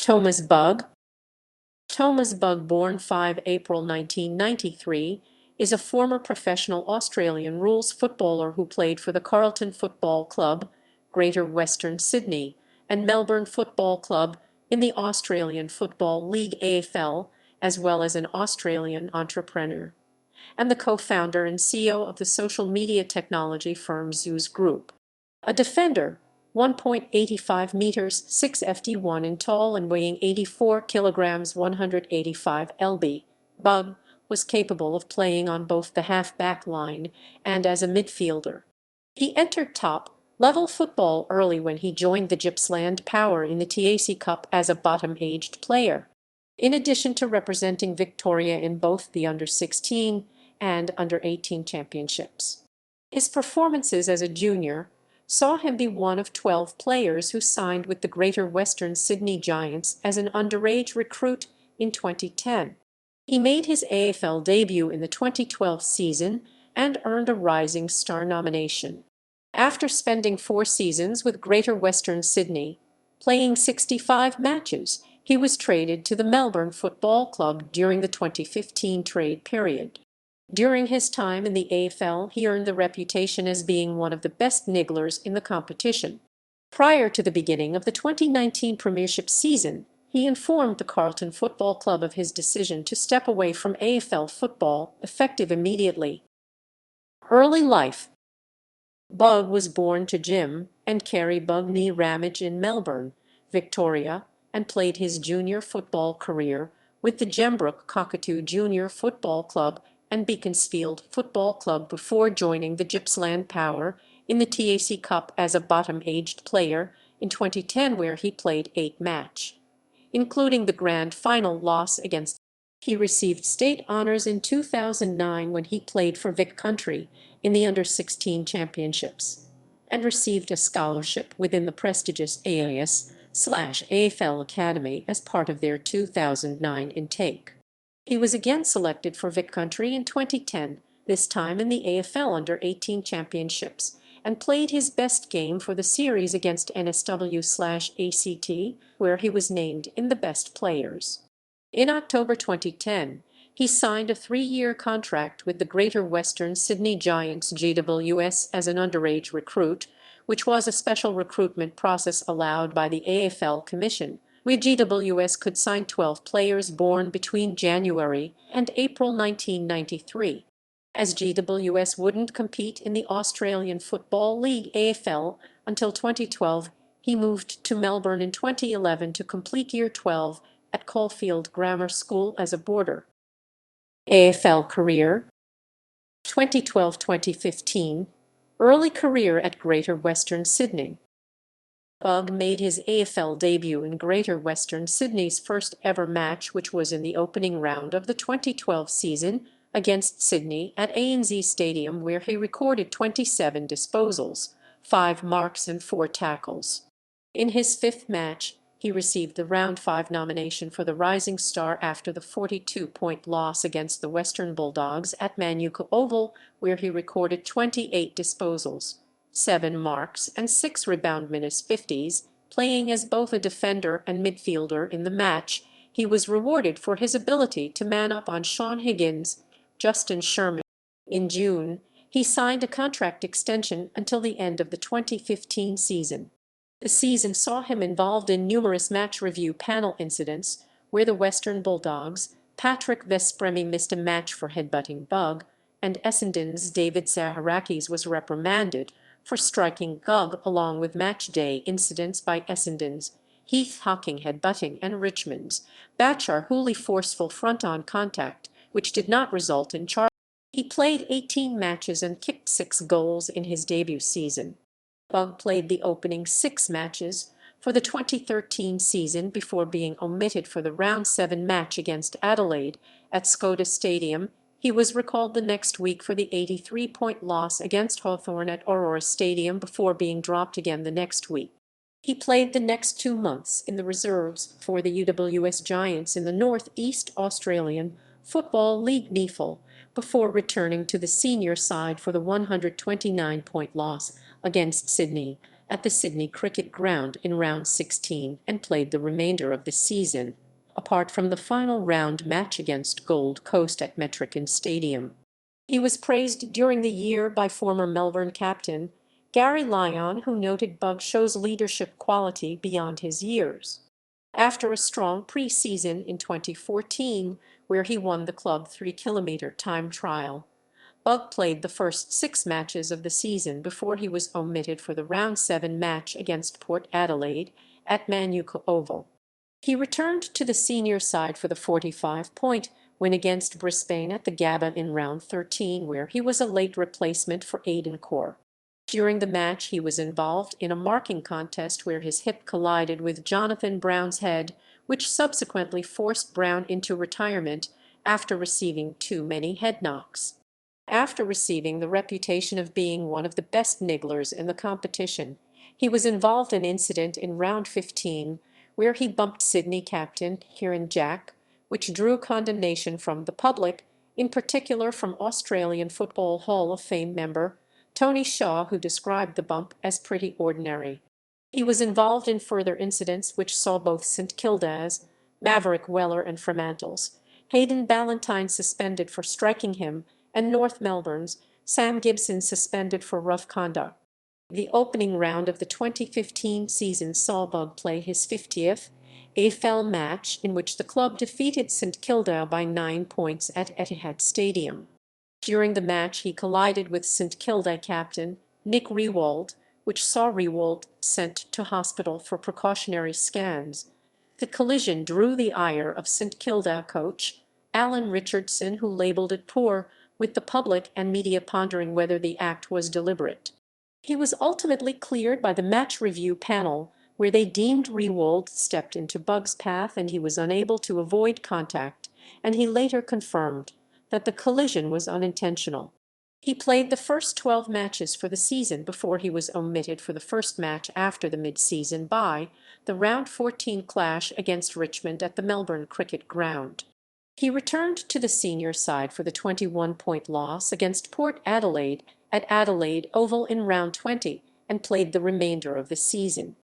Tomas Bugg. Tomas Bugg, born 5 April 1993, is a former professional Australian rules footballer who played for the Carlton Football Club, Greater Western Sydney, and Melbourne Football Club in the Australian Football League AFL, as well as an Australian entrepreneur, and the co-founder and CEO of the social media technology firm Zeus Group. A defender, 1.85 meters, 6 ft1 in tall and weighing 84 kilograms, 185 lb, Bugg was capable of playing on both the half-back line and as a midfielder. He entered top-level football early when he joined the Gippsland Power in the TAC Cup as a bottom-aged player, in addition to representing Victoria in both the under-16 and under-18 championships. His performances as a junior saw him be one of 12 players who signed with the Greater Western Sydney Giants as an underage recruit in 2010. He made his AFL debut in the 2012 season and earned a Rising Star nomination. After spending 4 seasons with Greater Western Sydney, playing 65 matches, he was traded to the Melbourne Football Club during the 2015 trade period. During his time in the AFL, he earned the reputation as being one of the best nigglers in the competition. Prior to the beginning of the 2019 Premiership season, he informed the Carlton Football Club of his decision to step away from AFL football, effective immediately. Early life. Bugg was born to Jim and Kerry Bugg nee Ramage in Melbourne, Victoria, and played his junior football career with the Gembrook Cockatoo Junior Football Club and Beaconsfield Football Club before joining the Gippsland Power in the TAC Cup as a bottom-aged player in 2010, where he played 8 matches, including the grand final loss against. He received state honours in 2009 when he played for Vic Country in the under-16 championships, and received a scholarship within the prestigious AIS/AFL Academy as part of their 2009 intake. He was again selected for Vic Country in 2010, this time in the AFL under-18 championships, and played his best game for the series against NSW/ACT, where he was named in the best players. In October 2010, he signed a 3-year contract with the Greater Western Sydney Giants GWS as an underage recruit, which was a special recruitment process allowed by the AFL Commission, where GWS could sign 12 players born between January and April 1993. As GWS wouldn't compete in the Australian Football League AFL until 2012, he moved to Melbourne in 2011 to complete Year 12 at Caulfield Grammar School as a boarder. AFL career 2012-2015, early career at Greater Western Sydney. Bugg made his AFL debut in Greater Western Sydney's first ever match, which was in the opening round of the 2012 season against Sydney at ANZ Stadium, where he recorded 27 disposals, 5 marks and 4 tackles. In his 5th match, he received the Round 5 nomination for the Rising Star after the 42-point loss against the Western Bulldogs at Manuka Oval, where he recorded 28 disposals, 7 marks and 6 rebound minus 50s. Playing as both a defender and midfielder in the match, he was rewarded for his ability to man up on Sean Higgins, Justin Sherman. In June, he signed a contract extension until the end of the 2015 season. The season saw him involved in numerous match review panel incidents, where the Western Bulldogs' Patrick Vespremi missed a match for headbutting Bugg, and Essendon's David Zaharakis was reprimanded for striking Bugg, along with match day incidents by Essendon's Heath Hawking headbutting and Richmond's Bachar Hooley forceful front-on contact, which did not result in charges. He played 18 matches and kicked 6 goals in his debut season. Bugg played the opening 6 matches for the 2013 season before being omitted for the Round 7 match against Adelaide at Skoda Stadium. He was recalled the next week for the 83-point loss against Hawthorn at Aurora Stadium before being dropped again the next week. He played the next 2 months in the reserves for the UWS Giants in the North East Australian Football League NEFL before returning to the senior side for the 129-point loss against Sydney at the Sydney Cricket Ground in round 16 and played the remainder of the season, apart from the final round match against Gold Coast at Metricon Stadium. He was praised during the year by former Melbourne captain Gary Lyon, who noted Bugg shows leadership quality beyond his years. After a strong pre-season in 2014, where he won the club 3-kilometre time trial, Bugg played the first 6 matches of the season before he was omitted for the round 7 match against Port Adelaide at Manuka Oval. He returned to the senior side for the 45-point win against Brisbane at the Gabba in round 13, where he was a late replacement for Aidan Corr. During the match, he was involved in a marking contest where his hip collided with Jonathan Brown's head, which subsequently forced Brown into retirement after receiving too many head knocks. After receiving the reputation of being one of the best nigglers in the competition, he was involved in an incident in round 15 where he bumped Sydney captain Kieran Jack, which drew condemnation from the public, in particular from Australian Football Hall of Fame member Tony Shaw, who described the bump as pretty ordinary. He was involved in further incidents which saw both St Kilda's, Maverick Weller and Fremantle's, Hayden Ballantyne suspended for striking him, and North Melbourne's Sam Gibson suspended for rough conduct. The opening round of the 2015 season saw Bugg play his 50th AFL match, in which the club defeated St Kilda by 9 points at Etihad Stadium. During the match, he collided with St Kilda captain Nick Riewoldt, which saw Riewoldt sent to hospital for precautionary scans. The collision drew the ire of St Kilda coach Alan Richardson, who labelled it poor, with the public and media pondering whether the act was deliberate. He was ultimately cleared by the match review panel, where they deemed Riewoldt stepped into Bugg's path and he was unable to avoid contact, and he later confirmed that the collision was unintentional. He played the first 12 matches for the season before he was omitted for the first match after the mid-season bye, the round 14 clash against Richmond at the Melbourne Cricket Ground. He returned to the senior side for the 21-point loss against Port Adelaide at Adelaide Oval in round 20 and played the remainder of the season.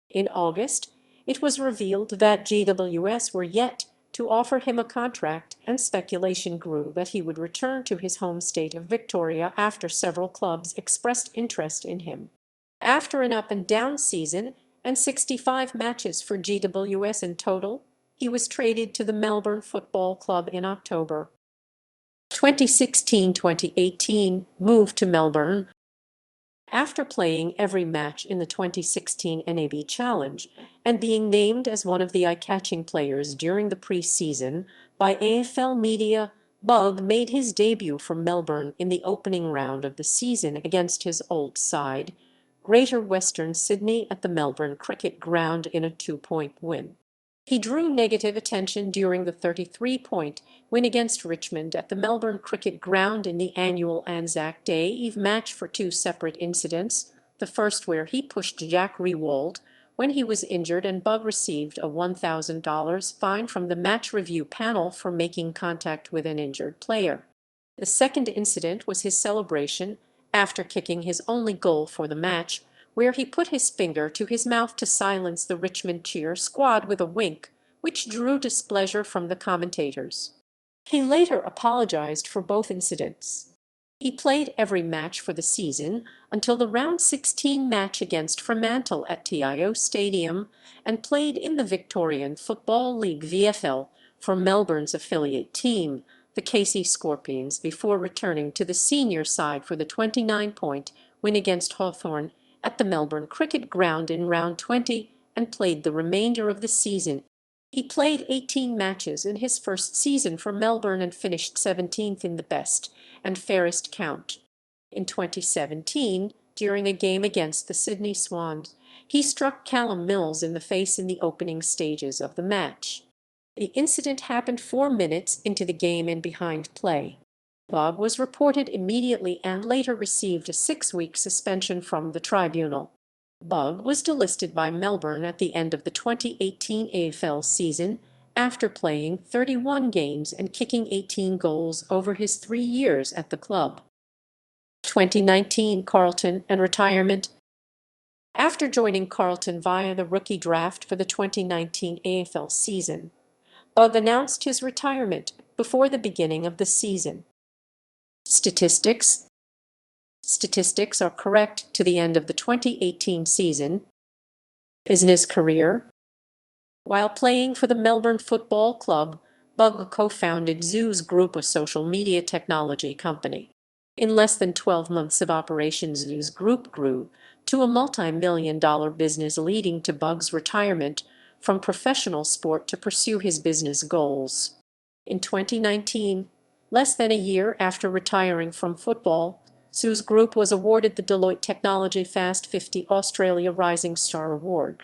In August, it was revealed that GWS were yet to offer him a contract, and speculation grew that he would return to his home state of Victoria after several clubs expressed interest in him. After an up-and-down season and 65 matches for GWS in total, he was traded to the Melbourne Football Club in October. 2016-2018 moved to Melbourne. After playing every match in the 2016 NAB Challenge and being named as one of the eye-catching players during the pre-season by AFL media, Bugg made his debut for Melbourne in the opening round of the season against his old side, Greater Western Sydney, at the Melbourne Cricket Ground in a 2-point win. He drew negative attention during the 33-point win against Richmond at the Melbourne Cricket Ground in the annual Anzac Day Eve match for 2 separate incidents, the first where he pushed Jack Riewoldt when he was injured and Bugg received a $1,000 fine from the match review panel for making contact with an injured player. The second incident was his celebration after kicking his only goal for the match, where he put his finger to his mouth to silence the Richmond cheer squad with a wink, which drew displeasure from the commentators. He later apologized for both incidents. He played every match for the season until the round 16 match against Fremantle at TIO Stadium, and played in the Victorian Football League VFL for Melbourne's affiliate team, the Casey Scorpions, before returning to the senior side for the 29-point win against Hawthorn at the Melbourne Cricket Ground in round 20 and played the remainder of the season. He played 18 matches in his first season for Melbourne and finished 17th in the best and fairest count. In 2017, during a game against the Sydney Swans, he struck Callum Mills in the face in the opening stages of the match. The incident happened 4 minutes into the game and behind play. Bugg was reported immediately and later received a 6-week suspension from the tribunal. Bugg was delisted by Melbourne at the end of the 2018 AFL season after playing 31 games and kicking 18 goals over his 3 years at the club. 2019 Carlton and retirement. After joining Carlton via the rookie draft for the 2019 AFL season, Bugg announced his retirement before the beginning of the season. Statistics are correct to the end of the 2018 season. Business career. While playing for the Melbourne Football Club, Bugg co-founded Zoos Group, a social media technology company. In less than 12 months of operation, Zoos Group grew to a multi-million-dollar business, leading to Bugg's retirement from professional sport to pursue his business goals. In 2019, less than a year after retiring from football, Zoos Group was awarded the Deloitte Technology Fast 50 Australia Rising Star Award.